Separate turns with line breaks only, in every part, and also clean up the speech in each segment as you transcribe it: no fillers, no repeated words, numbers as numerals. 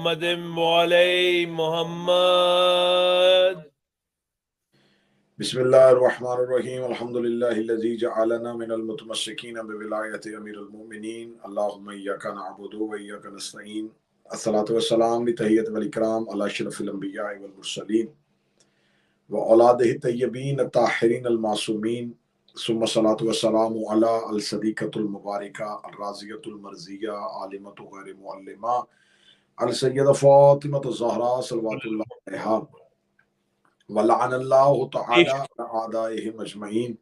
محمد وعلی محمد.
بسم اللہ الرحمن الرحیم. الحمدللہ الذی جعلنا من المتمسکین بولایت امیر المؤمنین. اللہم ایاک نعبد و ایاک نستعین. الصلاۃ والسلام لتحیۃ والاکرام علی اشرف الانبیاء والمرسلین واولادہ الطیبین الطاہرین المعصومین. ثم الصلاۃ والسلام علی الصدیقۃ المبارکہ الرازیۃ المرضیہ عالمۃ غیر معلمہ السیدہ فاطمۃ الزہراء صلوات اللہ علیہا ولعن اللہ تعالی اعدائهم اجمعین.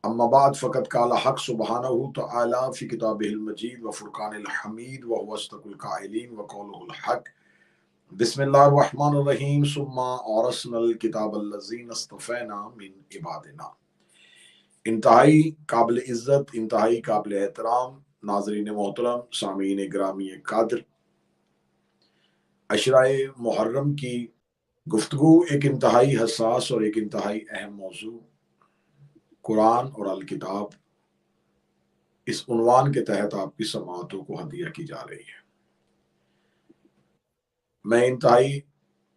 اما بعد فقد قال حق سبحانہ تعالی فی کتابہ المجید وفرقان الحمید وهو اصدق القائلین وقولہ الحق. بسم اللہ الرحمن الرحیم. ثم اورثنا الکتاب الذین اصطفینا من عبادنا. انتہائی قابل عزت، انتہائی قابل احترام ناظرین محترم، سامعین گرامی قدر، عشرۂ محرم کی گفتگو ایک انتہائی حساس اور ایک انتہائی اہم موضوع قرآن اور الکتاب، اس عنوان کے تحت آپ کی سماعتوں کو ہدیہ کی جا رہی ہے. میں انتہائی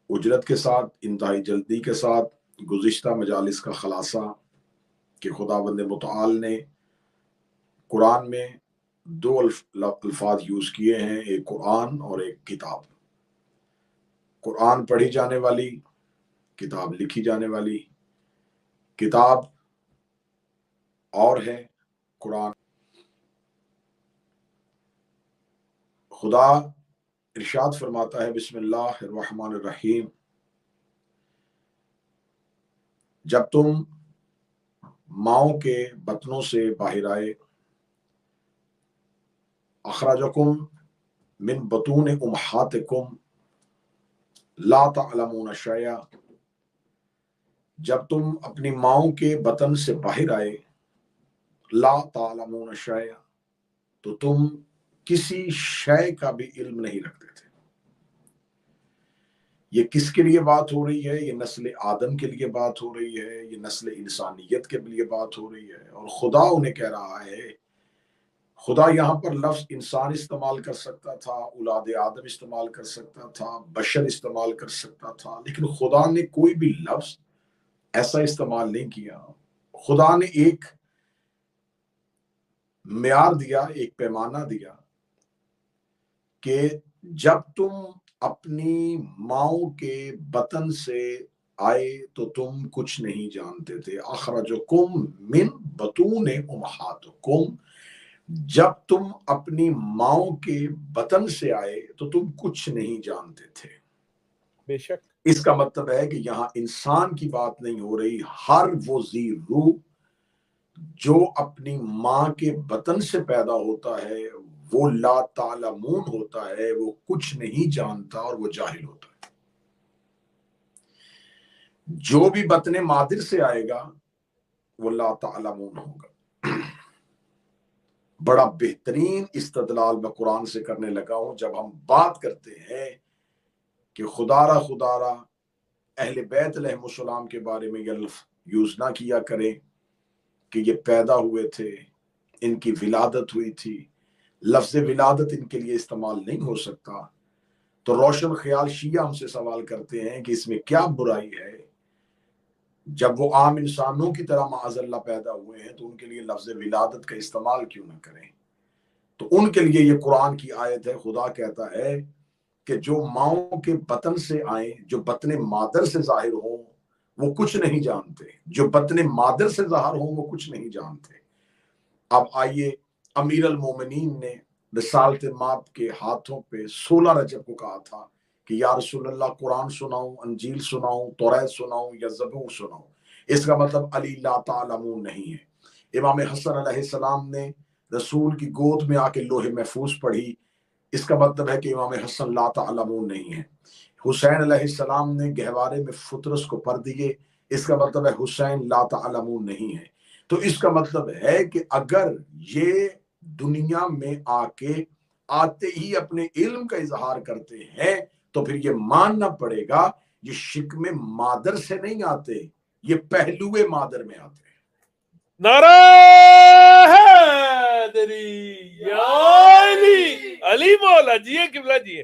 اجرت کے ساتھ، انتہائی جلدی کے ساتھ گزشتہ مجالس کا خلاصہ کہ خداوند متعال نے قرآن میں دو الفاظ یوز کیے ہیں، ایک قرآن اور ایک کتاب. قرآن پڑھی جانے والی، کتاب لکھی جانے والی. کتاب اور ہے، قرآن. خدا ارشاد فرماتا ہے بسم اللہ الرحمن الرحیم. جب تم ماؤں کے بطنوں سے باہر آئے، اخرجکم من بطون امہاتکم لا تعلمون شیئا. جب تم اپنی ماؤں کے بطن سے باہر آئے، لا تعلمون شیئا، تو تم کسی شے کا بھی علم نہیں رکھتے تھے. یہ کس کے لیے بات ہو رہی ہے؟ یہ نسل آدم کے لیے بات ہو رہی ہے، یہ نسل انسانیت کے لیے بات ہو رہی ہے. اور خدا انہیں کہہ رہا ہے، خدا یہاں پر لفظ انسان استعمال کر سکتا تھا، اولاد آدم استعمال کر سکتا تھا، بشر استعمال کر سکتا تھا، لیکن خدا نے کوئی بھی لفظ ایسا استعمال نہیں کیا. خدا نے ایک معیار دیا، ایک پیمانہ دیا کہ جب تم اپنی ماؤں کے بطن سے آئے تو تم کچھ نہیں جانتے تھے. اخرجکم من بطون امہاتکم، جب تم اپنی ماؤں کے بطن سے آئے تو تم کچھ نہیں جانتے تھے.
بے شک
اس کا مطلب ہے کہ یہاں انسان کی بات نہیں ہو رہی. ہر وہ ذی روح جو اپنی ماں کے بطن سے پیدا ہوتا ہے وہ لا تعلمون ہوتا ہے، وہ کچھ نہیں جانتا اور وہ جاہل ہوتا ہے. جو بھی بطن مادر سے آئے گا وہ لا تعلمون ہوگا. بڑا بہترین استدلال میں قرآن سے کرنے لگا ہوں جب ہم بات کرتے ہیں کہ خدارا اہل بیت علیہم السلام کے بارے میں یہ لفظ یوز نہ کیا کریں کہ یہ پیدا ہوئے تھے، ان کی ولادت ہوئی تھی. لفظ ولادت ان کے لیے استعمال نہیں ہو سکتا. تو روشن خیال شیعہ ہم سے سوال کرتے ہیں کہ اس میں کیا برائی ہے؟ جب وہ عام انسانوں کی طرح معاذ اللہ پیدا ہوئے ہیں تو ان کے لیے لفظ ولادت کا استعمال کیوں نہ کریں؟ تو ان کے لیے یہ قرآن کی آیت ہے. خدا کہتا ہے کہ جو ماؤں کے بطن سے آئیں، جو بطن مادر سے ظاہر ہوں وہ کچھ نہیں جانتے. جو بطن مادر سے ظاہر ہوں وہ کچھ نہیں جانتے. اب آئیے، امیر المومنین نے رسالت ماب کے ہاتھوں پہ 16 رجب کو کہا تھا کہ یا رسول اللہ قرآن سناؤں، انجیل سناؤں، توریت سناؤں یا زبور سناؤں. اس کا مطلب علی لا تعلمون نہیں ہے. امام حسن علیہ السلام نے رسول کی گود میں آ کے لوح محفوظ پڑھی، اس کا مطلب ہے کہ امام حسن لا تعلمون نہیں ہے. حسین علیہ السلام نے گہوارے میں فطرس کو پڑھ دیے، اس کا مطلب ہے حسین لا تعلمون نہیں ہے. تو اس کا مطلب ہے کہ اگر یہ دنیا میں آتے ہی اپنے علم کا اظہار کرتے ہیں تو پھر یہ ماننا پڑے گا یہ شکم مادر سے نہیں آتے، یہ پہلو مادر میں آتے ہیں.
نعرہ حیدری یا علی، علی مولا جیے قبلہ جیے.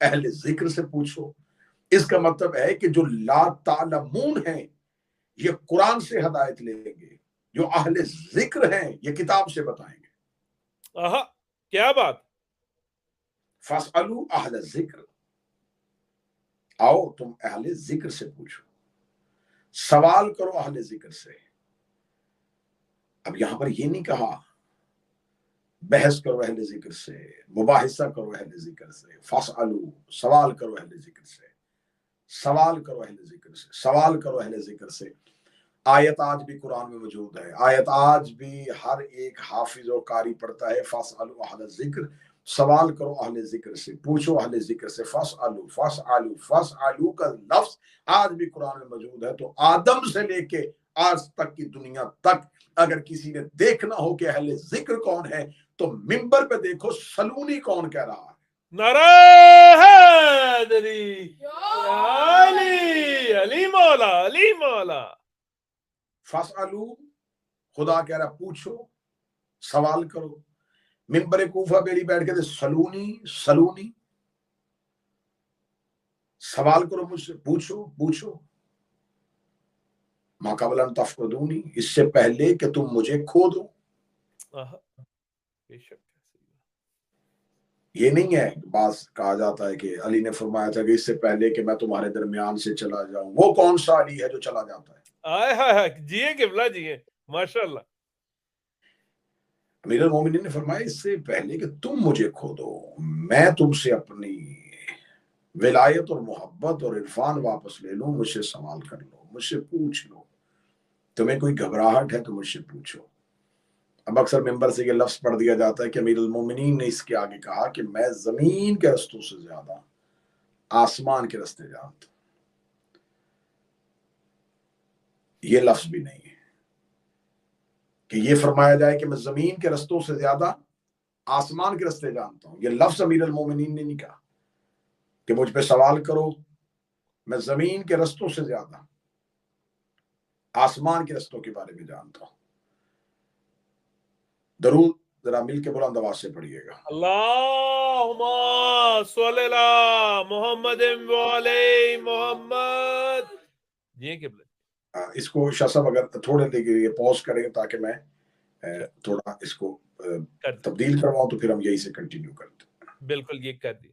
اہل ذکر سے پوچھو. اس کا مطلب ہے کہ جو لا تعلمون ہیں یہ قرآن سے ہدایت لیں گے، جو اہل ذکر ہیں یہ کتاب سے بتائیں گے.
کیا بات.
فاسألوا اہل الذکر، آؤ تم اہل ذکر سے پوچھو، سوال کرو اہل ذکر سے. اب یہاں پر یہ نہیں کہا بحث کرو اہل ذکر سے، مباحثہ کرو اہل ذکر سے. فاسألوا، سوال کرو اہل ذکر سے، سوال کرو اہل ذکر سے، سوال کرو اہل ذکر سے. آیت آج بھی قرآن میں موجود ہے، آیت آج بھی ہر ایک حافظ و قاری پڑھتا ہے. فاسألوا اہل الذکر، سوال کرو اہل ذکر سے، پوچھو اہل ذکر سے. فاسألوا فاسألوا فاسألوا کا لفظ آج بھی قرآن میں موجود ہے. تو آدم سے لے کے آج تک کی دنیا تک اگر کسی نے دیکھنا ہو کہ اہل ذکر کون ہے تو ممبر پہ دیکھو سلونی کون کہہ رہا ہے.
نعرہ حیدری، علی علی مولا، علی مولا.
فاسألوا، خدا کہہ رہا پوچھو، سوال کرو. ممبر کوفہ بیڑی بیٹھ کے سلونی سلونی، سوال کرو مجھ سے، پوچھو پوچھو. ما قبل ان تفقدونی، اس سے پہلے کہ تم مجھے کھو دو.
بے شک.
یہ نہیں ہے بعض کہا جاتا ہے کہ علی نے فرمایا تھا کہ اس سے پہلے کہ میں تمہارے درمیان سے چلا جاؤں. وہ کون سا علی ہے جو چلا جاتا ہے؟
آئے ہائے، جیے قبلہ جیے، ماشاء اللہ.
امیر المومنین نے فرمایا اس سے پہلے کہ تم مجھے کھو دو میں تم سے اپنی ولایت اور محبت اور عرفان واپس لے لوں. مجھ سے سوال کر لو، مجھ سے پوچھ لو. تمہیں کوئی گھبراہٹ ہے تو مجھ سے پوچھو. اب اکثر ممبر سے یہ لفظ پڑھ دیا جاتا ہے کہ امیر المومنین نے اس کے آگے کہا کہ میں زمین کے رستوں سے زیادہ آسمان کے رستے جانتا ہوں. یہ لفظ بھی نہیں ہے کہ یہ فرمایا جائے کہ میں زمین کے رستوں سے زیادہ آسمان کے رستے جانتا ہوں. یہ لفظ امیر المومنین نے نہیں کہا کہ مجھ پہ سوال کرو، میں زمین کے رستوں سے زیادہ آسمان کے رستوں کے بارے میں جانتا ہوں. درود ذرا مل کے بلند آواز سے پڑھیے گا.
اللہم صلی علی محمد و علی محمد. جی قبلہ.
اس کو شاہ صاحب اگر تھوڑے دیر کے لیے پوز کریں تاکہ میں تھوڑا اس کو تبدیل کرواؤں تو پھر ہم یہی سے کنٹینیو کرتے ہیں.
بالکل یہ کر دی.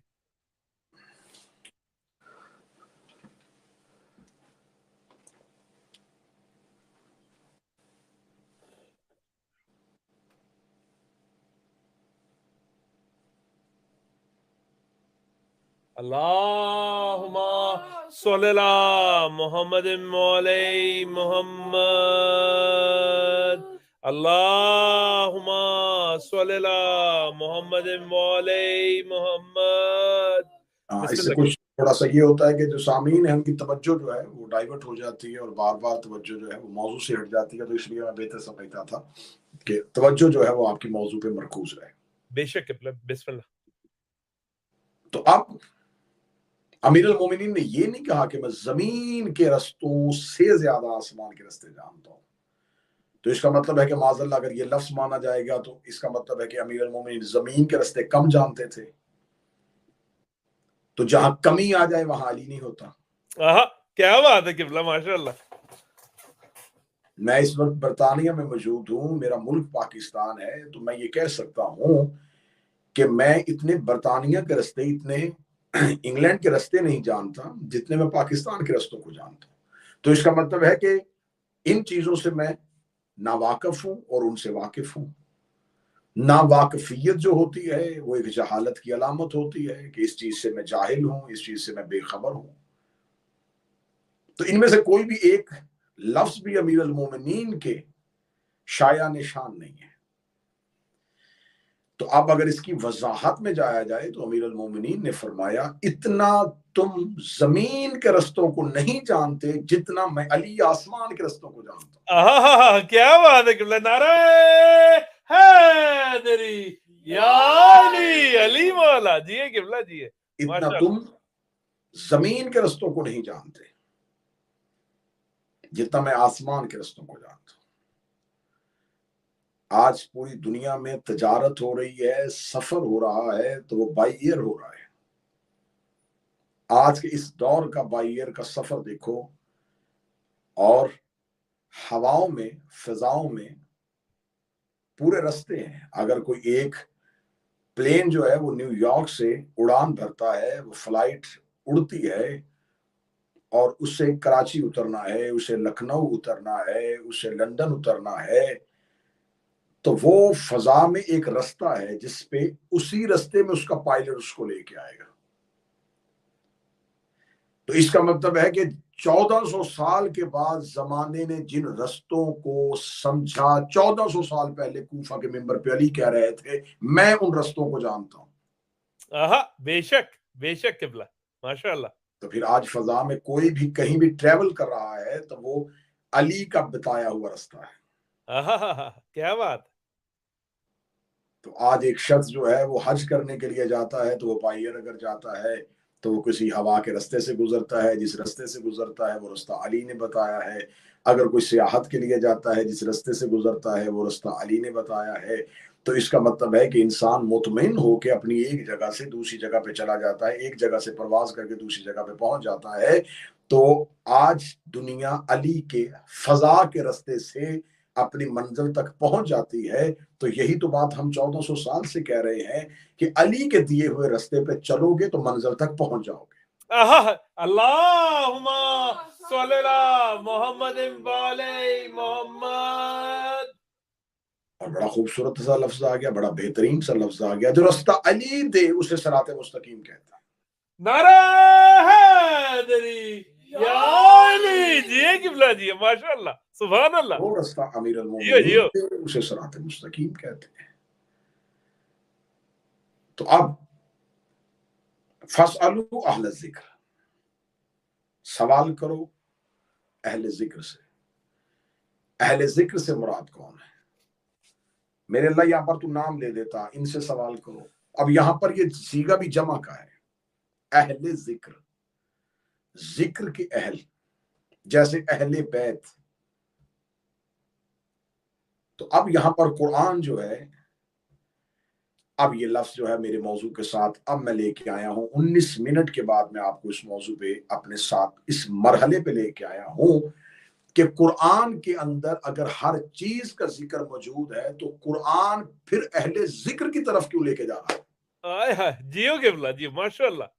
اللہم صلی علی محمد و علی محمد. اللہم صلی علی محمد و علی محمد.
اس سے کچھ تھوڑا سا یہ ہوتا ہے کہ جو سامعین ہیں ان کی توجہ جو ہے وہ ڈائیورٹ ہو جاتی ہے اور بار بار توجہ جو ہے وہ موضوع سے ہٹ جاتی ہے. تو اس لیے میں بہتر سمجھتا تھا کہ توجہ جو ہے وہ آپ کی موضوع پہ مرکوز رہے.
بے شک قبلہ، بسم اللہ.
تو اب امیر المومنین نے یہ نہیں کہا کہ میں زمین کے رستوں سے زیادہ آسمان کے رستے جانتا ہوں. تو اس کا مطلب ہے کہ معاذ اللہ اگر یہ لفظ مانا جائے گا تو اس کا مطلب ہے کہ امیر المومنین زمین کے رستے کم جانتے تھے. تو جہاں کمی آ جائے وہاں علی نہیں ہوتا.
کیا بات ہے قبلہ، ماشاء اللہ.
میں اس وقت برطانیہ میں موجود ہوں، میرا ملک پاکستان ہے، تو میں یہ کہہ سکتا ہوں کہ میں اتنے برطانیہ کے رستے، اتنے انگلینڈ کے رستے نہیں جانتا جتنے میں پاکستان کے رستوں کو جانتا ہوں. تو اس کا مطلب ہے کہ ان چیزوں سے میں ناواقف ہوں اور ان سے واقف ہوں. ناواقفیت جو ہوتی ہے وہ ایک جہالت کی علامت ہوتی ہے کہ اس چیز سے میں جاہل ہوں، اس چیز سے میں بے خبر ہوں. تو ان میں سے کوئی بھی ایک لفظ بھی امیر المومنین کے شایع نشان نہیں ہے. تو اب اگر اس کی وضاحت میں جایا جائے تو امیر المومنین نے فرمایا اتنا تم زمین کے رستوں کو نہیں جانتے جتنا میں علی آسمان کے رستوں کو جانتا ہوں.
کیا بات ہے قبلہ، نعرہ حیدری یا علی علی مولا. جی قبلہ جی.
اتنا تم زمین کے رستوں کو نہیں جانتے جتنا میں آسمان کے رستوں کو جانتا ہوں. آج پوری دنیا میں تجارت ہو رہی ہے، سفر ہو رہا ہے تو وہ بائی ایئر ہو رہا ہے. آج کے اس دور کا بائیر کا سفر دیکھو اور ہواؤں میں فضاؤں میں پورے رستے ہیں. اگر کوئی ایک پلین جو ہے وہ نیو یارک سے اڑان بھرتا ہے, وہ فلائٹ اڑتی ہے اور اسے کراچی اترنا ہے, اسے لکھنؤ اترنا ہے, اسے لندن اترنا ہے, تو وہ فضا میں ایک رستہ ہے جس پہ اسی رستے میں اس کا پائلٹ اس کو لے کے آئے گا. تو اس کا مطلب ہے کہ 1400 سال کے بعد زمانے نے جن رستوں کو سمجھا, 1400 سال پہلے کوفہ کے منبر پہ علی کہہ رہے تھے میں ان رستوں کو جانتا ہوں.
بے شک قبلہ, ماشاء اللہ.
تو پھر آج فضا میں کوئی بھی کہیں بھی ٹریول کر رہا ہے تو وہ علی کا بتایا ہوا رستہ ہے.
کیا بات.
تو آج ایک شخص جو ہے وہ حج کرنے کے لیے جاتا ہے تو وہ بائیر اگر جاتا ہے تو وہ کسی ہوا کے رستے سے گزرتا ہے, جس رستے سے گزرتا ہے وہ رستہ علی نے بتایا ہے. اگر کوئی سیاحت کے لیے جاتا ہے جس رستے سے گزرتا ہے وہ رستہ علی نے بتایا ہے. تو اس کا مطلب ہے کہ انسان مطمئن ہو کے اپنی ایک جگہ سے دوسری جگہ پہ چلا جاتا ہے, ایک جگہ سے پرواز کر کے دوسری جگہ پہ پہنچ جاتا ہے. تو آج دنیا علی کے فضا کے رستے سے اپنی منزل تک پہنچ جاتی ہے. تو یہی تو بات ہم 1400 سال سے کہہ رہے ہیں کہ علی کے دیے ہوئے رستے پہ چلو گے تو منزل تک پہنچ جاؤ گے.
اللہم صلی علی محمد وعلی محمد.
اور بڑا خوبصورت سا لفظ آ گیا, بڑا بہترین سا لفظ آ گیا, جو رستہ علی دے اسے صراط مستقیم کہتا ہے.
نعرہ حیدری یا علی. جی قبلہ جی, ماشاء اللہ, سبحان اللہ.
وہ رستہ امیر المومنین دے اسے صراط مستقیم کہتے ہیں. تو اب فاسألوا اہل الذکر, سوال کرو اہل ذکر سے. اہل ذکر سے مراد کون ہے؟ میرے اللہ یہاں پر تو نام لے دیتا, ان سے سوال کرو. اب یہاں پر یہ صیغہ بھی جمع کا ہے, اہل ذکر, ذکر کے اہل, جیسے اہل بیت. تو اب یہاں پر قرآن جو ہے, اب یہ لفظ جو ہے میرے موضوع کے ساتھ اب میں لے کے آیا ہوں 19 منٹ کے بعد میں آپ کو اس موضوع پہ اپنے ساتھ اس مرحلے پہ لے کے آیا ہوں کہ قرآن کے اندر اگر ہر چیز کا ذکر موجود ہے تو قرآن پھر اہل ذکر کی طرف کیوں لے کے جا رہا ہے؟
جیو قبلہ جی, ماشاء اللہ.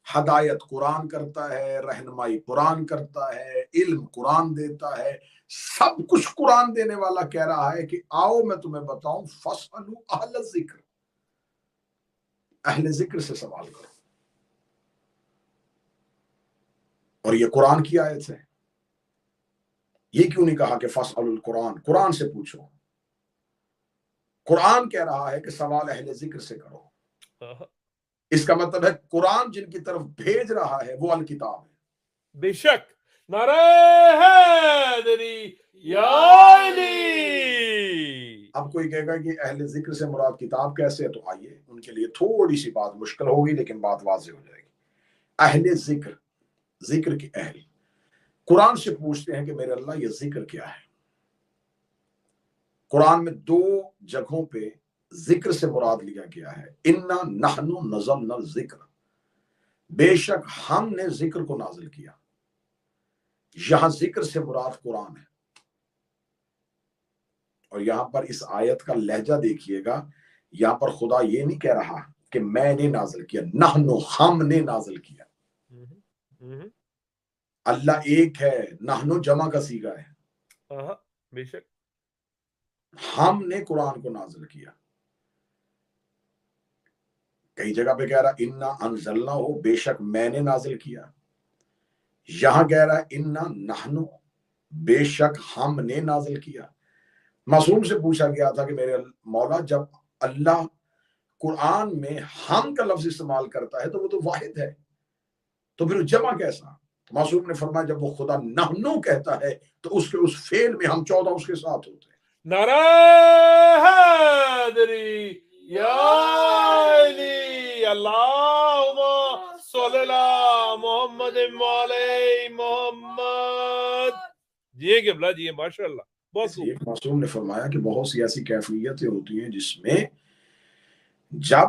ہدایت قرآن کرتا ہے, رہنمائی قرآن کرتا ہے, علم قرآن دیتا ہے, سب کچھ قرآن دینے والا کہہ رہا ہے کہ آؤ میں تمہیں بتاؤں فاسألوا اہل الذکر, اہل ذکر سے سوال کرو. اور یہ قرآن کی آیت ہے, یہ کیوں نہیں کہا کہ فاسألوا القرآن, قرآن سے پوچھو. قرآن کہہ رہا ہے کہ سوال اہل ذکر سے کرو. اس کا مطلب ہے قرآن جن کی طرف بھیج رہا ہے وہ الکتاب ہے.
بے شک. نعرہ حیدری یا علی.
اب کوئی کہے گا کہ اہل ذکر سے مراد کتاب کیسے ہے, تو آئیے ان کے لیے تھوڑی سی بات مشکل ہوگی لیکن بات واضح ہو جائے گی. اہل ذکر, ذکر کے اہل, قرآن سے پوچھتے ہیں کہ میرے اللہ یہ ذکر کیا ہے. قرآن میں 2 جگہوں پہ ذکر سے مراد لیا گیا ہے, انا نحن نزلنا الذکر, بے شک ہم نے ذکر کو نازل کیا. یہاں ذکر سے مراد قرآن ہے. اور یہاں پر اس آیت کا لہجہ دیکھیے گا, یہاں پر خدا یہ نہیں کہہ رہا کہ میں نے نازل کیا, نحن, ہم نے نازل کیا. اللہ ایک ہے, نحن جمع کا صیغہ ہے.
بے شک
ہم نے قرآن کو نازل کیا. کئی جگہ پہ کہہ رہا انا انزلنا ہو, بے شک میں نے نازل کیا. یہاں کہہ رہا انا نحن, بے شک ہم نے نازل کیا. معصوم سے پوچھا گیا تھا کہ میرے مولا جب اللہ قرآن میں ہم کا لفظ استعمال کرتا ہے تو وہ تو واحد ہے, تو پھر جمع کیسا؟ معصوم نے فرمایا جب وہ خدا نحنو کہتا ہے تو اس کے اس فعل میں ہم 14 اس کے ساتھ ہوتے ہیں.
نعرہ حیدری یا علی. اللہم صلی علی محمد وعلی محمد. جی قبلہ جی, ماشاء اللہ.
ایک معصوم نے فرمایا کہ بہت سی ایسی کیفیتیں ہوتی ہیں جس میں جب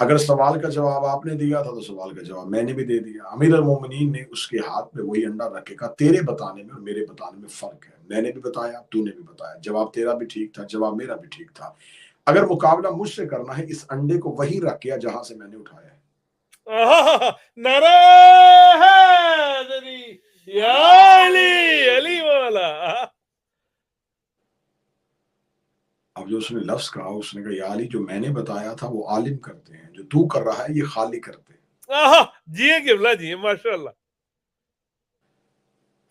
اگر سوال کا جواب آپ نے دیا تھا تو سوال کا جواب میں نے بھی دے دیا. امیر المومنین نے اس کے ہاتھ میں وہی انڈا رکھ کے کہا تیرے بتانے میں اور میرے بتانے میں فرق ہے. میں نے بھی بتایا, تو نے بھی بتایا, جواب تیرا بھی ٹھیک تھا, جواب میرا بھی ٹھیک تھا. اگر مقابلہ مجھ سے کرنا ہے, اس انڈے کو وہی رکھ کیا جہاں سے میں نے اٹھایا ہے.
نعرہ حیدری یا علی علی والا.
اب جو اس نے لفظ کہا, اس نے کہا یا علی, جو میں نے بتایا تھا وہ عالم کرتے ہیں, جو تو کر رہا ہے یہ خالق کرتے ہیں.
جی قبلہ جی, ماشاء اللہ.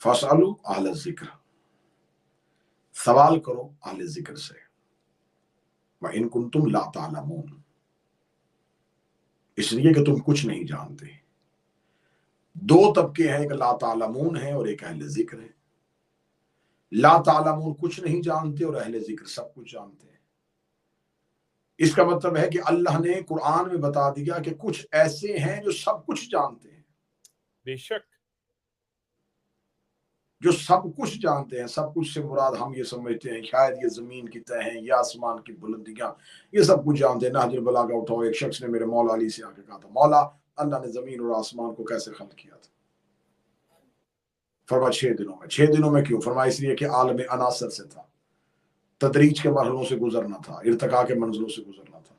فاسالو اہل ذکر, سوال کرو اہل ذکر سے. وَإِن كُنتُمْ لَا تَعْلَمُونَ, اس لیے کہ تم کچھ نہیں جانتے. دو طبقے ہیں, ایک لا تعلمون ہے اور ایک اہل ذکر ہے. لا تعلمون کچھ نہیں جانتے اور اہل ذکر سب کچھ جانتے ہیں. اس کا مطلب ہے کہ اللہ نے قرآن میں بتا دیا کہ کچھ ایسے ہیں جو سب کچھ جانتے ہیں.
بے شک
جو سب کچھ جانتے ہیں. سب کچھ سے مراد ہم یہ سمجھتے ہیں شاید یہ زمین کی تہ ہیں یا آسمان کی بلندیاں, یہ سب کچھ جانتے ہیں. نہج البلاغہ اٹھاؤ, ایک شخص نے میرے مولا علی سے آ کے کہا تھا, مولا اللہ نے زمین اور آسمان کو کیسے خلق کیا تھا؟ فرمایا 6 دنوں میں. 6 دنوں میں کیوں؟ فرمایا اس لیے کہ عالم عناصر سے تھا, تدریج کے مرحلوں سے گزرنا تھا, ارتقاء کے منزلوں سے گزرنا تھا.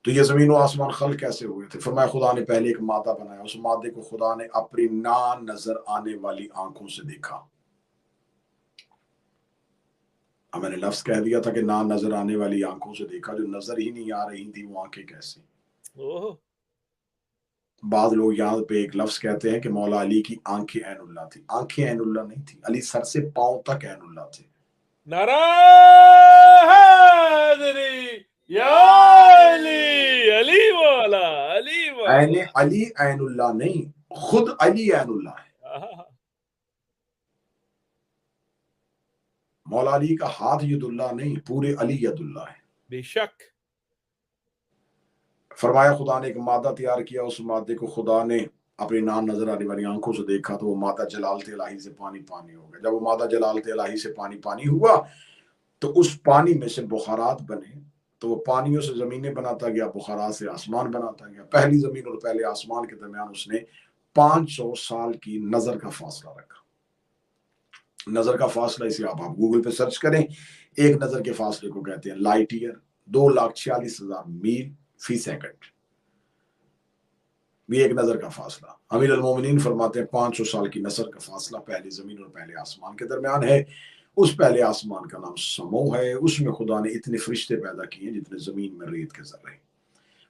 تو یہ زمین و آسمان خلق کیسے ہوئے تھے؟ فرمایا خدا نے پہلے ایک مادہ بنایا, اس مادے کو خدا نے اپنی نا نظر آنے والی آنکھوں سے دیکھا. اب میں نے لفظ کہہ دیا تھا کہ نا نظر آنے والی آنکھوں سے دیکھا, جو نظر ہی نہیں آ رہی تھی وہ آنکھیں کیسے؟ بعض لوگ یہاں پہ ایک لفظ کہتے ہیں کہ مولا علی کی آنکھیں عین اللہ تھی. آنکھیں عین اللہ نہیں تھی, علی سر سے پاؤں تک عین اللہ تھے.
نعرہ حیدری یا علی علی والا علی والا.
عین علی عین اللہ نہیں, خود علی عین اللہ ہے. مولا علی کا ہاتھ ید اللہ نہیں, پورے علی ید اللہ ہے.
بے شک.
فرمایا خدا نے ایک مادہ تیار کیا, اس مادے کو خدا نے اپنی نام نظر آنے والی آنکھوں سے دیکھا تو وہ مادہ جلالت الہی سے پانی پانی ہو گیا. جب وہ مادہ جلالت الہی سے پانی پانی ہوا تو اس پانی میں سے بخارات بنے, تو وہ پانیوں سے زمینیں بناتا گیا, بخارات سے آسمان بناتا گیا. پہلی زمین اور پہلے آسمان کے درمیان اس نے 500 سال کی نظر کا فاصلہ رکھا. نظر کا فاصلہ اسے آپ گوگل پہ سرچ کریں, ایک نظر کے فاصلے کو کہتے ہیں لائٹ ایئر, 2,46,000 میل فی سیکنڈ. بھی ایک نظر کا فاصلہ. امیر المومنین فرماتے ہیں 500 سال کی نظر کا فاصلہ پہلی زمین اور پہلے آسمان کے درمیان ہے. اس پہلے آسمان کا نام سمو ہے, اس میں خدا نے اتنے فرشتے پیدا کیے جتنے زمین میں ریت کے ذرے.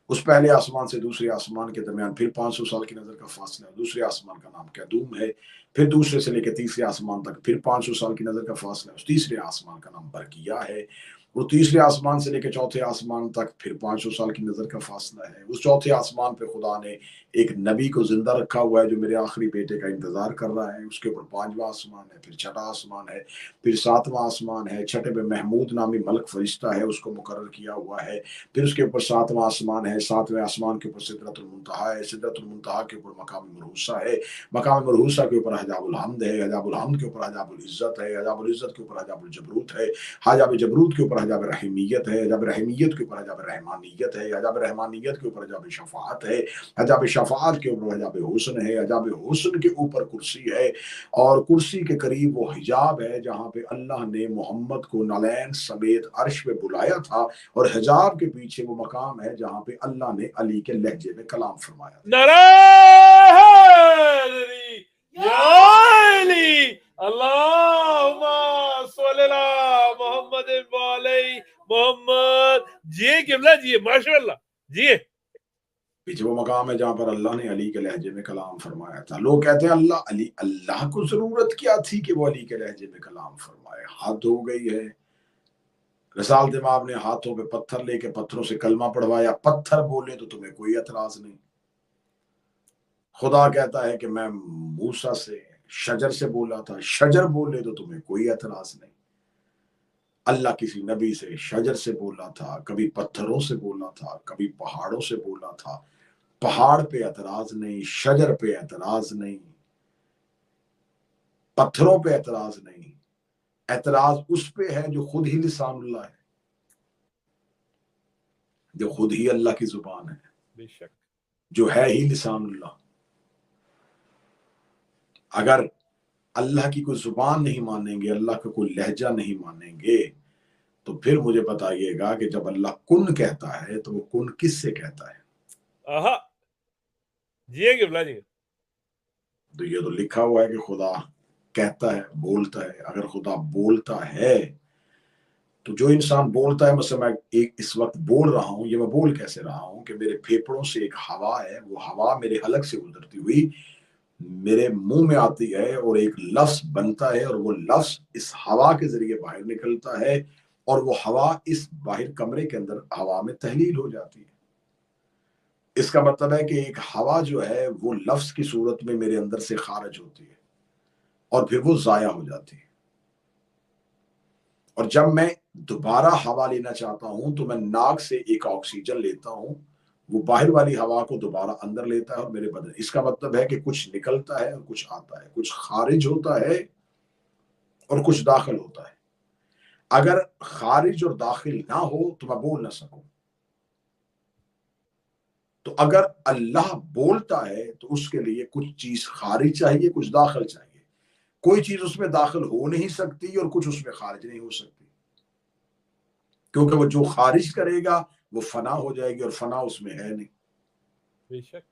اس پہلے آسمان سے دوسرے آسمان کے درمیان پھر 500 سال کی نظر کا فاصلہ ہے. دوسرے آسمان کا نام قیدوم ہے. پھر دوسرے سے لے کے تیسرے آسمان تک پھر 500 سال کی نظر کا فاصلہ ہے. اس تیسرے آسمان کا نام برقیہ ہے. اور تیسرے آسمان سے لے کے چوتھے آسمان تک پھر 500 سال کی نظر کا فاصلہ ہے. اس چوتھے آسمان پہ خدا نے ایک نبی کو زندہ رکھا ہوا ہے جو میرے آخری بیٹے کا انتظار کر رہا ہے. اس کے اوپر 5واں آسمان ہے, پھر 6واں آسمان ہے, پھر 7واں آسمان ہے. 6 پہ محمود نامی ملک فرشتہ ہے, اس کو مقرر کیا ہوا ہے. پھر اس کے اوپر 7واں آسمان ہے. 7ویں آسمان کے اوپر سدرۃ المنتہا ہے. سدرۃ المنتہا کے اوپر مقام مرحوسہ ہے. مقام مرحوسہ کے اوپر حجاب الحمد ہے. حجاب الحمد کے اوپر حجاب العزت ہے. حجاب العزت کے اوپر حجاب الجبروت ہے. حجاب جبروت کے اوپر حجاب رحیمیت ہے. حجاب رحیمیت کے اوپر حجاب رحمانیت ہے. حجاب رحمانیت کے اوپر حجاب شفاعت ہے. حجاب شفاعت کے اوپر حجاب حسن ہے. حجاب حسن کے اوپر کرسی ہے, اور کرسی کے قریب وہ حجاب ہے جہاں پہ اللہ نے محمد کو نالین سمیت عرش پہ بلایا تھا, اور حجاب کے پیچھے وہ مقام ہے جہاں پہ اللہ نے علی کے لہجے میں کلام فرمایا.
نعرہ حیدری یا علی اللہم صلی علی محمد وعلی محمد. جی قبلہ جی, ماشاء اللہ جی.
پیچھے وہ مقام ہے جہاں پر اللہ نے علی کے لہجے میں کلام فرمایا تھا. لوگ کہتے ہیں اللہ علی, اللہ کو ضرورت کیا تھی کہ وہ علی کے لہجے میں کلام فرمائے؟ حد ہو گئی ہے. رسالت امام نے ہاتھوں پہ پتھر لے کے پتھروں سے کلمہ پڑھوایا. پتھر بولے تو تمہیں کوئی اعتراض نہیں. خدا کہتا ہے کہ میں موسیٰ سے شجر سے بولا تھا, شجر بولے تو تمہیں کوئی اعتراض نہیں. اللہ کسی نبی سے شجر سے بولا تھا, کبھی پتھروں سے بولا تھا, کبھی پہاڑوں سے بولا تھا. پہاڑ پہ اعتراض نہیں, شجر پہ اعتراض نہیں, پتھروں پہ اعتراض نہیں. اعتراض اس پہ ہے جو خود ہی لسان اللہ ہے. جو خود ہی اللہ کی زبان ہے،
بے شک
جو ہے ہی لسان اللہ. اگر اللہ کی کوئی زبان نہیں مانیں گے، اللہ کا کوئی لہجہ نہیں مانیں گے، تو پھر مجھے بتائیے گا کہ جب اللہ کن کہتا ہے تو وہ کن کس سے کہتا ہے؟
آہا جی قبلہ جی.
تو یہ تو لکھا ہوا ہے کہ خدا کہتا ہے، بولتا ہے. اگر خدا بولتا ہے تو جو انسان بولتا ہے، مثلا میں اس وقت بول رہا ہوں، یہ میں بول کیسے رہا ہوں کہ میرے پھیپھڑوں سے ایک ہوا ہے، وہ ہوا میرے حلق سے گزرتی ہوئی میرے منہ میں آتی ہے اور ایک لفظ بنتا ہے، اور وہ لفظ اس ہوا کے ذریعے باہر نکلتا ہے، اور وہ ہوا اس باہر کمرے کے اندر ہوا میں تحلیل ہو جاتی ہے. اس کا مطلب ہے کہ ایک ہوا جو ہے وہ لفظ کی صورت میں میرے اندر سے خارج ہوتی ہے اور پھر وہ ضائع ہو جاتی ہے. اور جب میں دوبارہ ہوا لینا چاہتا ہوں تو میں ناک سے ایک آکسیجن لیتا ہوں، وہ باہر والی ہوا کو دوبارہ اندر لیتا ہے اور میرے بدن. اس کا مطلب ہے کہ کچھ نکلتا ہے اور کچھ آتا ہے، کچھ خارج ہوتا ہے اور کچھ داخل ہوتا ہے. اگر خارج اور داخل نہ ہو تو میں بول نہ سکوں. تو اگر اللہ بولتا ہے تو اس کے لیے کچھ چیز خارج چاہیے، کچھ داخل چاہیے. کوئی چیز اس میں داخل ہو نہیں سکتی اور کچھ اس میں خارج نہیں ہو سکتی، کیونکہ وہ جو خارج کرے گا وہ فنا ہو جائے گی اور فنا اس میں ہے نہیں.
بے شک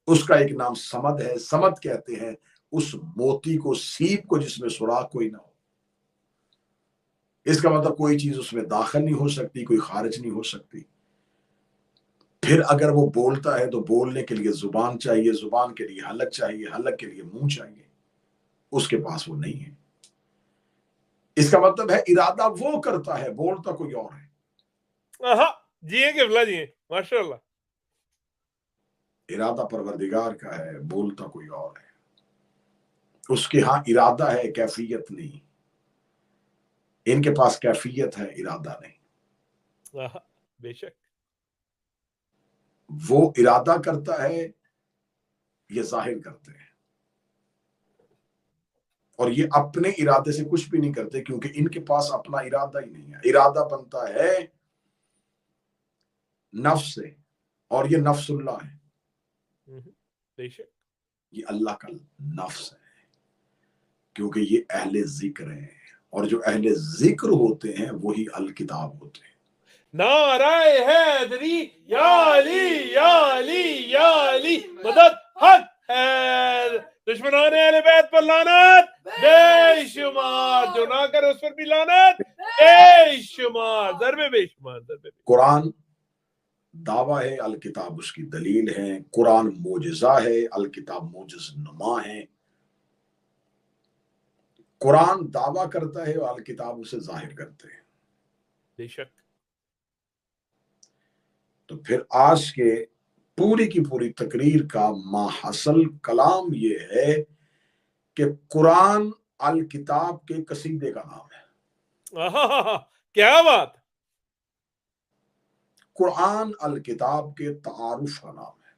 اس کا ایک نام سمد ہے. سمد کہتے ہیں اس موتی کو، سیپ کو جس میں سوراخ کوئی نہ ہو. اس کا مطلب کوئی چیز اس میں داخل نہیں ہو سکتی، کوئی خارج نہیں ہو سکتی. پھر اگر وہ بولتا ہے تو بولنے کے لیے زبان چاہیے، زبان کے لیے حلق چاہیے، حلق کے لیے منہ چاہیے. اس کے پاس وہ نہیں ہے. اس کا مطلب ہے ارادہ وہ کرتا ہے، بولتا کوئی اور ہے.
آہا جی قبلہ جی ماشاء اللہ.
ارادہ پروردگار کا ہے، بولتا کوئی اور ہے. اس کے ہاں ارادہ ہے، کیفیت نہیں. ان کے پاس کیفیت ہے، ارادہ نہیں.
آہا بے شک
وہ ارادہ کرتا ہے، یہ ظاہر کرتے ہیں. اور یہ اپنے ارادے سے کچھ بھی نہیں کرتے، کیونکہ ان کے پاس اپنا ارادہ ہی نہیں ہے. ارادہ بنتا ہے نفس سے، اور یہ نفس اللہ ہے.
بے شک
یہ اللہ کا نفس ہے، کیونکہ یہ اہل ذکر ہیں، اور جو اہل ذکر ہوتے ہیں وہی الکتاب ہوتے ہیں.
نعرہ حیدری یا علی یا علی یا علی مدد حق ہے. دشمنان اہل بیت پر لعنت بے شمار، جو نہ کرے اس پر بھی لعنت بے شمار، ضرب بے شمار، ضرب بے شمار.
قرآن دعویٰ ہے، الکتاب اس کی دلیل ہے. قرآن معجزہ ہے، الکتاب معجز نما ہے. قرآن دعویٰ کرتا ہے اور الکتاب اسے ظاہر کرتے ہیں.
بے شک
تو پھر آج کے پوری کی پوری تقریر کا ماحصل کلام یہ ہے کہ قرآن الکتاب کے قصیدے کا نام ہے.
آہا کیا بات.
قرآن الکتاب کے تعارف کا نام ہے.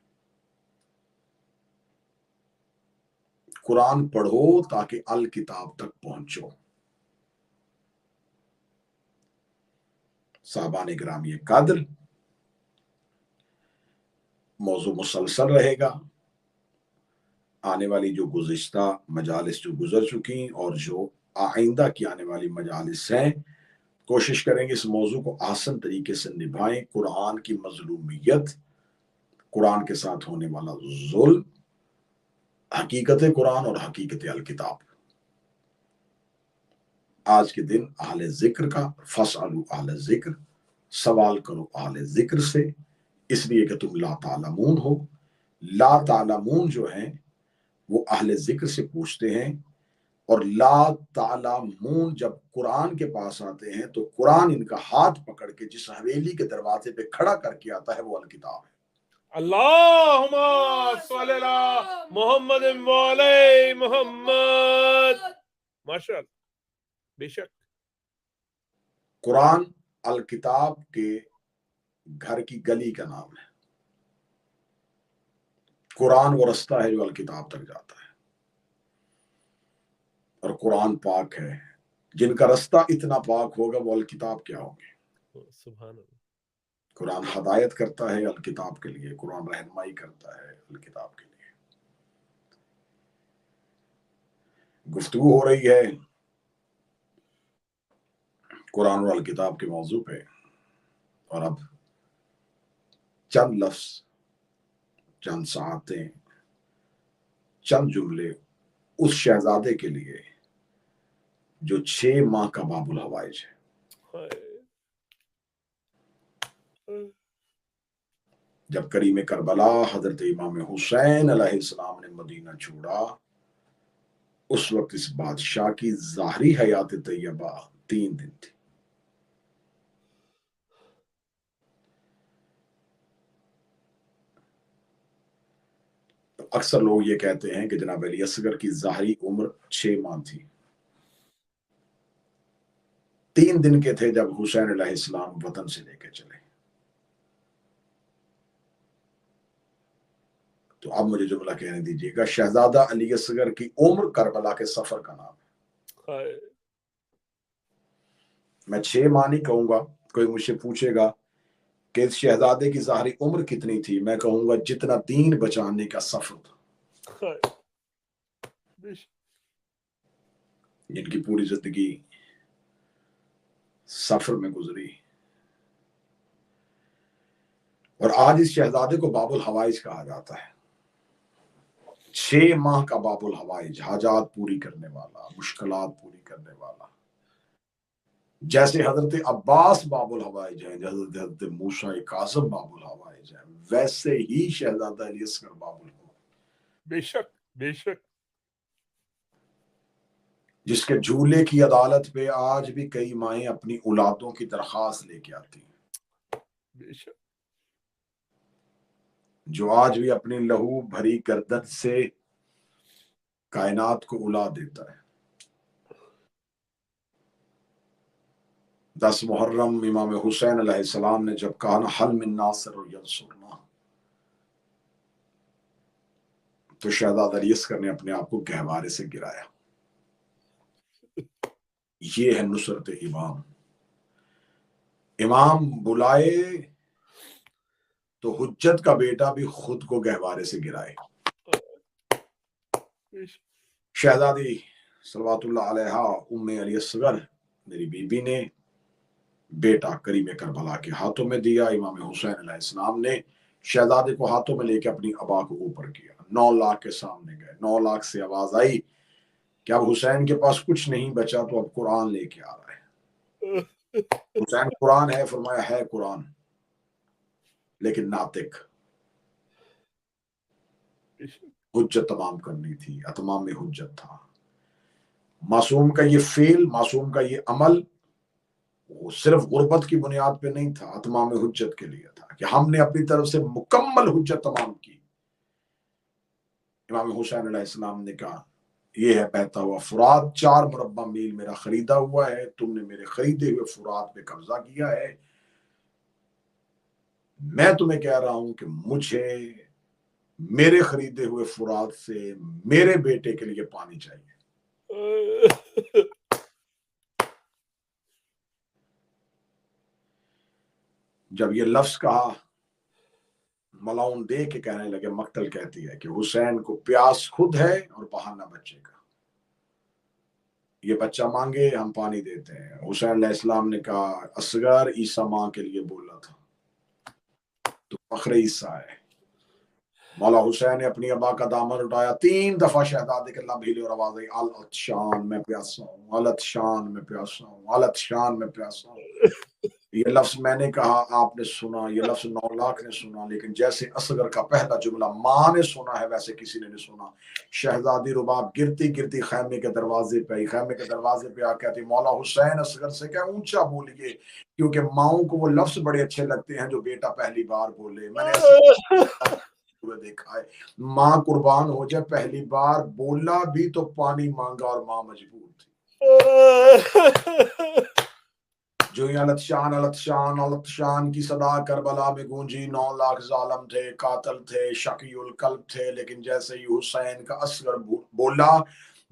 قرآن پڑھو تاکہ الکتاب تک پہنچو. صاحبان گرامی قدر، موضوع مسلسل رہے گا. آنے والی جو گزشتہ مجالس جو گزر چکی اور جو آئندہ کی آنے والی مجالس ہیں، کوشش کریں گے اس موضوع کو آسان طریقے سے نبھائیں. قرآن کی مظلومیت، قرآن کے ساتھ ہونے والا ظلم، حقیقت قرآن اور حقیقت الکتاب. آج کے دن اہل ذکر کا، فاسألوا اہل ذکر، سوال کرو اہل ذکر سے، اس لیے کہ تم لا تعلمون ہو. لا تعلمون جو ہیں وہ اہل ذکر سے پوچھتے ہیں، اور لا تعلمون جب قرآن کے پاس آتے ہیں تو قرآن ان کا ہاتھ پکڑ کے جس حویلی کے دروازے پہ کھڑا کر کے آتا ہے وہ الکتاب ہے.
اللہم صلی اللہ محمد وعلی محمد. ماشاء اللہ بے شک
قرآن الکتاب کے گھر کی گلی کا نام ہے. قرآن وہ رستہ ہے جو الکتاب تک جاتا ہے، اور قرآن پاک ہے. جن کا رستہ اتنا پاک ہوگا وہ الکتاب کیا ہوگی.
سبحان اللہ.
قرآن ہدایت کرتا ہے الکتاب کے لیے، قرآن رہنمائی کرتا ہے الکتاب کے لیے۔ گفتگو ہو رہی ہے قرآن اور الکتاب کے موضوع پہ، اور اب چند لفظ، چند ساعتیں، چند جملے اس شہزادے کے لیے جو 6 ماہ کا باب الحوائج ہے۔ جب کریم کربلا حضرت امام حسین علیہ السلام نے مدینہ چھوڑا، اس وقت اس بادشاہ کی ظاہری حیات طیبہ 3 دن تھی۔ اکثر لوگ یہ کہتے ہیں کہ جناب علی اصغر کی ظاہری عمر 6 ماہ تھی، 3 دن کے تھے جب حسین علیہ السلام وطن سے لے کے چلے۔ تو اب مجھے جملہ کہنے دیجیے گا، شہزادہ علی اصغر کی عمر کربلا کے سفر کا نام ہے۔ میں 6 ماہ نہیں کہوں گا، کوئی مجھ سے پوچھے گا کہ اس شہزادے کی ظاہری عمر کتنی تھی، میں کہوں گا جتنا دین بچانے کا سفر تھا۔ جن کی پوری زندگی سفر میں گزری، اور آج اس شہزادے کو باب الحوائج کہا جاتا ہے۔ 6 ماہ کا باب الحوائج، حاجات پوری کرنے والا، مشکلات پوری کرنے والا۔ جیسے حضرت عباس باب الحوائج ہیں، جیسے حضرت موسیٰ کاظم باب الحوائج ہیں، ویسے ہی شہزادہ علی اصغر باب الحوائج۔
بے شک بے شک۔
جس کے جھولے کی عدالت پہ آج بھی کئی مائیں اپنی اولادوں کی درخواست لے کے آتی ہیں،
بے شک۔
جو آج بھی اپنی لہو بھری گردن سے کائنات کو الا دیتا ہے۔ 10 محرم امام حسین علیہ السلام نے جب کہا نا حل من ناصر ینصرنا، تو شہزادہ علی اصغر نے اپنے آپ کو گہوارے سے گرایا۔ یہ ہے نصرت امام۔ امام بلائے تو حجت کا بیٹا بھی خود کو گہوارے سے گرائے۔ شہزادی صلوات اللہ علیہا ام علی اصغر میری بیوی نے بیٹا کریم کربلا کے ہاتھوں میں دیا۔ امام حسین علیہ السلام نے شہزادے کو ہاتھوں میں لے کے اپنی ابا کو اوپر کیا، 9 لاکھ کے سامنے گئے۔ 9 لاکھ سے آواز آئی کہ اب حسین کے پاس کچھ نہیں بچا تو اب قرآن لے کے آ رہا ہے۔ حسین قرآن ہے، فرمایا ہے قرآن لیکن ناطق۔ حجت تمام کرنی تھی، اتمام حجت تھا۔ معصوم کا یہ فعل، معصوم کا یہ عمل وہ صرف غربت کی بنیاد پہ نہیں تھا، اتمام حجت کے لیے تھا کہ ہم نے اپنی طرف سے مکمل حجت تمام کی۔ امام حسین علیہ السلام نے کہا یہ ہے بہتا ہوا فرات، 4 مربع میل میرا خریدا ہوا ہے، تم نے میرے خریدے ہوئے فرات پہ قبضہ کیا ہے۔ میں تمہیں کہہ رہا ہوں کہ مجھے میرے خریدے ہوئے فرات سے میرے بیٹے کے لیے پانی چاہیے۔ جب یہ لفظ کہا، ملاؤن دے کے کہنے لگے، مقتل کہتی ہے کہ حسین کو پیاس خود ہے اور بہانہ بچے کا، یہ بچہ مانگے ہم پانی دیتے ہیں۔ حسین علیہ السلام نے کہا اصغر عیسیٰ ماں کے لیے بولا تھا، تو فخر عیسیٰ ہے۔ مولا حسین نے اپنی ابا کا دامن اٹھایا، 3 دفعہ شہزادے کے لب ہلے اور آواز آئی العطشان میں پیاسا ہوں، العطشان میں پیاسا ہوں، العطشان میں پیاسا ہوں۔ یہ لفظ میں نے کہا، آپ نے سنا، یہ لفظ 9 لاکھ نے سنا، لیکن جیسے اصغر کا پہلا جملہ ماں نے سنا ہے ویسے کسی نے نہیں سنا۔ شہزادی رباب گرتی گرتی خیمے کے دروازے پہ آئی، خیمے کے دروازے پہ آ کہتی مولا حسین اصغر سے کہ اونچا بولیے، کیونکہ ماؤں کو وہ لفظ بڑے اچھے لگتے ہیں جو بیٹا پہلی بار بولے۔ میں نے دیکھا ہے ماں قربان ہو جائے، پہلی بار بولا بھی تو پانی مانگا اور ماں مجبور تھی۔ جو یہ العطشان العطشان العطشان کی صدا کربلا میں گونجی، 9 لاکھ ظالم تھے، قاتل تھے، شقی القلب تھے، لیکن جیسے ہی حسین کا اصغر بولا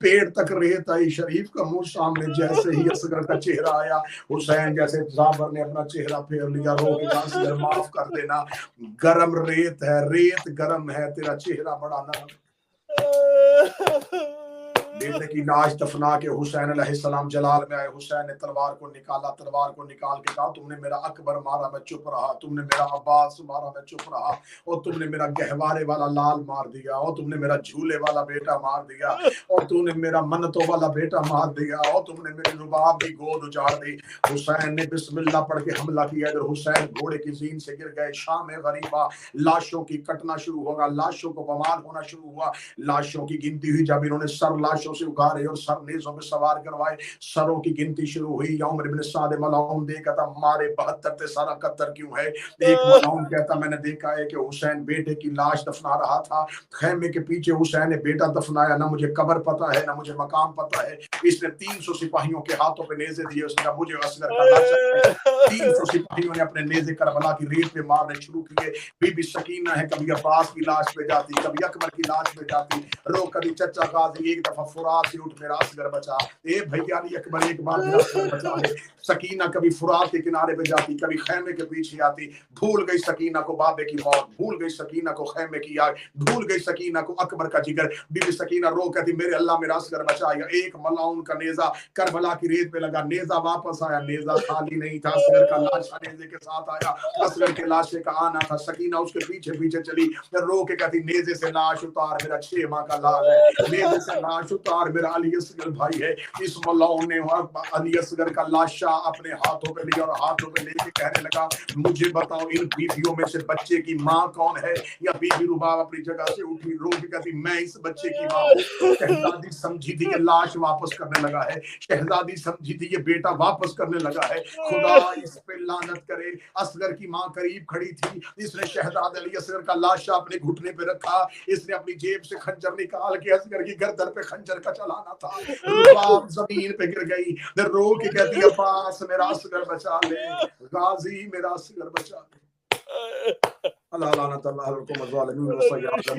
پیٹ تک ریت آئی, شریف کا منہ سامنے. جیسے ہی اصغر کا چہرہ آیا, حسین جیسے زابر نے اپنا چہرہ پھیر لیا, رو کے کہا اصغر معاف کر دینا, گرم ریت ہے, ریت گرم ہے, تیرا چہرہ بڑا نرم. بیٹے کی لاش دفنا کے حسین علیہ السلام جلال میں آئے. حسین نے تلوار کو نکالا, تلوار کو نکال کے کہا تم نے میرا اکبر مارا میں چپ رہا, تم نے میرا عباس مارا میں چپ رہا, اور تم نے میرا گہوارے والا لال مار دیا, اور تم نے میرا جھولے والا بیٹا مار دیا, اور تم نے میرا منتوں والا بیٹا مار دیا, اور تم نے میری رباب کی گود اجاڑ دی. حسین نے بسم اللہ پڑھ کے حملہ کیا. ادھر حسین گھوڑے کی زین سے گر گئے. شام غریبہ, لاشوں کی کٹنا شروع ہوگا, لاشوں کو بمال ہونا شروع ہوا. لاشوں کی گنتی ہوئی, جب انہوں نے سر لاشوں سے اگارے اور سر نیزوں پہ سوار کروائے, سروں کی گنتی شروع ہوئی. عمر بن سعد ملعون دیکھا تھا مارے 72 تے سارا 71 کیوں ہے. ایک ملعون کہتا میں نے دیکھا ہے کہ حسین بیٹے کی لاش دفنا رہا تھا, خیمے کے پیچھے حسین نے بیٹا دفنایا, نہ مجھے قبر پتہ ہے نہ مجھے مقام پتہ ہے. اس نے 300 سپاہیوں کے ہاتھوں پہ نیزے دیے, اس نے کہا مجھے اصغر کا لاش ہے. 300 سپاہیوں نے اپنے نیزے کربلا کی ریت پہ مارنے شروع کیے. بی بی سکینہ ہے, کبھی عباس کی لاش پہ جاتی, کبھی اکبر کی لاش پہ جاتی, رو کبھی چچا غازی ایک دفعہ فرات سے اٹھ میرا اصغر بچا, اے بھیا علی اکبر ایک بار میرا اصغر بچا لے. سکینہ کبھی فرات کے کنارے پہ جاتی, کبھی خیمے کے پیچھے آتی. بھول گئی سکینہ کو بابے کی موت, بھول گئی سکینہ کو خیمے کی آگ, بھول گئی سکینہ کو اکبر کا جگر. بی بی سکینہ رو کہتی میرے اللہ میرا اصغر بچایا. ایک ملعون کا نیزہ کربلا کی ریت پہ لگا, نیزہ واپس آیا, نیزہ خالی نہیں تھا, اصغر کا لاشا نیزے کے ساتھ آیا. اصغر کے لاشے کا آنا تھا. سکینہ اس کے پیچھے پیچھے چلی, رو کے کہتی نیزے سے لاش اتار, میرا 6 ماہ کا لال ہے, نیزے سے لاش اتار, میرا علی اصغر بھائی ہے. اس ملعون نے علی اصغر کا لاشا اپنے ہاتھوں پہ لیا اور ہاتھوں پہ لے کے کہنے لگا مجھے بتاؤ ان بیویوں میں سے بچے کی ماں کون ہے. یا بی بی رباب اپنی جگہ سے اٹھی, رو کے کہتی میں اس بچے کی ماں ہوں. شہزادی سمجھی تھی یہ لاش واپس کرنے لگا ہے, شہزادی سمجھی تھی یہ بیٹا واپس کرنے لگا ہے. خدا اس پہ لعنت کرے, اصغر کی ماں قریب کھڑی تھی, اس نے شہزادہ علی اصغر کا لاشا اپنے گھٹنے پہ رکھا, اس نے اپنی جیب سے خنجر نکال کے اصغر کی گردن پہ خنجر کا چلانا تھا. رباب زمین پہ گر گئی, رو کے کہتی عباس میرا اصغر بچا لے, غازی میرا اصغر بچا لے. اللہ لعنت اللہ علیکم الظالمین و سیئات